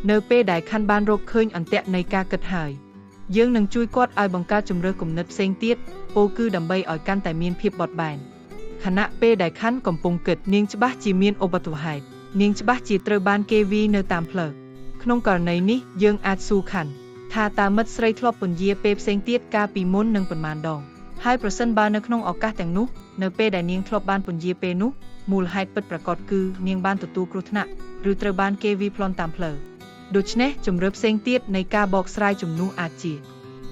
នៅពេលដែលខាន់បានរកឃើញអន្ទាក់នៃការគិតហើយយើងនឹងជួយគាត់ឲ្យបង្កើតជំរឿគំនិតផ្សេងទៀតពោលគឺដើម្បីឲ្យកាន់តែមានភាពបត់បែនខណៈពេលដែលខាន់កំពុងគិតនាងច្បាស់ជាមានឧបទ្ទវហេតុនាងច្បាស់ជាត្រូវបានគេវាយនៅតាមផ្លូវក្នុងករណីនេះយើងអាចសួរខាន់ថាតើមិត្តស្រីធ្លាប់ពន្យាពេលផ្សេងទៀតកាលពីមុននឹងប៉ុន្មានដងហើយប្រសិនបើនៅក្នុងឱកាសទាំងនោះនៅពេលដែលនាងធ្លាប់បានពន្យាពេលនោះមូលហេតុពិតប្រាកដគឺនាងបានទទួលគ្រោះថ្នាក់ឬត្រូវបានគេវាយប្លន់តាមផ្លូវដូច្នេះជំរឿផ្សេងទៀតនៃការបកស្រាយជំនួសអាចជា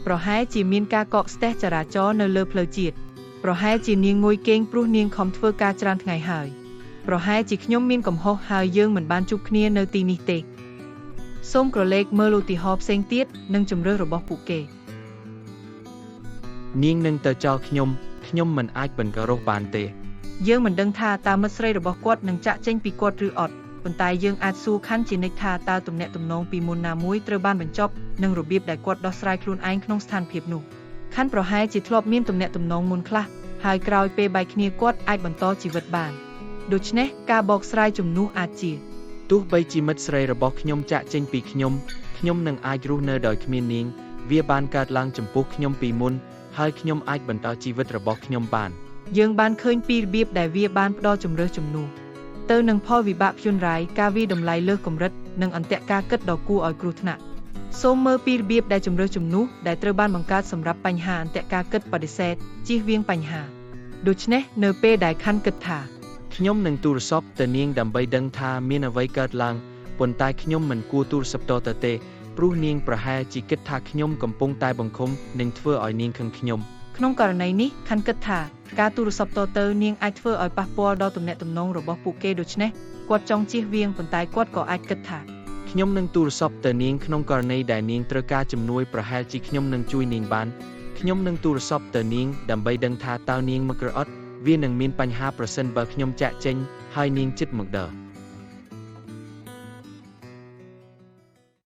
ប្រហែលជាមានការកកស្ទះចរាចរណ៍នៅលើផ្លូវជាតិប្រហែលជានាងងុយគេងព្រោះនាងខំធ្វើការច្រើនថ្ងៃហើយប្រហែលជាខ្ញុំមានកំហុសហើយយើងមិនបានជួបគ្នានៅទីនេះទេសូមក្រឡេកមើលឧទាហរណ៍ផ្សេងទៀតនិងជំរឿរបស់ពួកគេនាងនឹងទៅចោលខ្ញុំមិនអាចបន្តរស់បានទេយើងមិនដឹងថាតើមិត្តស្រីរបស់គាត់នឹងចាក់ចេញពីគាត់ឬអត់ប៉ុន្តែយើងអាចសួរខាន់ជានិច្ចថាតើទំនាក់ទំនងពីមុនណាមួយត្រូវបានបញ្ចប់និងរបៀបដែលគាត់ដោះស្រាយខ្លួនឯងក្នុងស្ថានភាពនោះខាន់ប្រហែលជាធ្លាប់មានទំនាក់ទំនងមុនខ្លះហើយក្រោយពេលបែកគ្នាគាត់អាចបន្តជីវិតបានដូច្នេះការបកស្រាយជំនួសអាចជាទោះបីជាមិត្តស្រីរបស់ខ្ញុំចាក់ចេញពីខ្ញុំនឹងអាចរស់នៅដោយគ្មាននាងវាបានកើតឡើងចំពោះខ្ញុំពីមុនហើយខ្ញុំអាចបន្តជីវិតរបស់ខ្ញុំបានយើងបានឃើញពីរបៀបដែលវាបានផ្ដល់ជំរឿជំនួសទៅនឹងផលវិបាកព្យន្តរាយការវាយតម្លៃលើសកម្រិតនិងអន្ទាក់ការគិតដ៏គួរឲ្យគ្រោះថ្នាក់សូមមើលពីរបៀបដែលជំរឿជំនួសដែលត្រូវបានបង្កើតសម្រាប់បញ្ហាអន្ទាក់ការគិតបដិសេធជៀសវាងបញ្ហាដូច្នេះនៅពេលដែលខាន់គិតថាខ្ញុំនឹងទូរស័ព្ទទៅនាងដើម្បីដឹងថាមានអ្វីកើតឡើងប៉ុន្តែខ្ញុំមិនគួរទូរស័ព្ទតទៅទេព្រោះនាងប្រហែលជាគិតថាខ្ញុំកំពុងតែបង្ខំនិងធ្វើឲ្យនាងខឹងខ្ញុំក្នុងករណីនេះខាន់គិតថាការទូរស័ព្ទតទៅនាងអាចធ្វើឲ្យប៉ះពាល់ដល់ទំនាក់ទំនងរបស់ពួកគេដូច្នេះគាត់ចង់ជៀសវាងប៉ុន្តែគាត់ក៏អាចគិតថាខ្ញុំនឹងទូរស័ព្ទទៅនាងក្នុងករណីដែលនាងត្រូវការជំនួយប្រហែលជាខ្ញុំនឹងជួយនាងបានខ្ញុំនឹងទូរស័ព្ទទៅនាងដើម្បីដឹងថាតើនាងមកឬអត់វានឹងមានបញ្ហាប្រសិនបើខ្ញុំចាក់ចេញហើយនាងចិត្តមកដើរ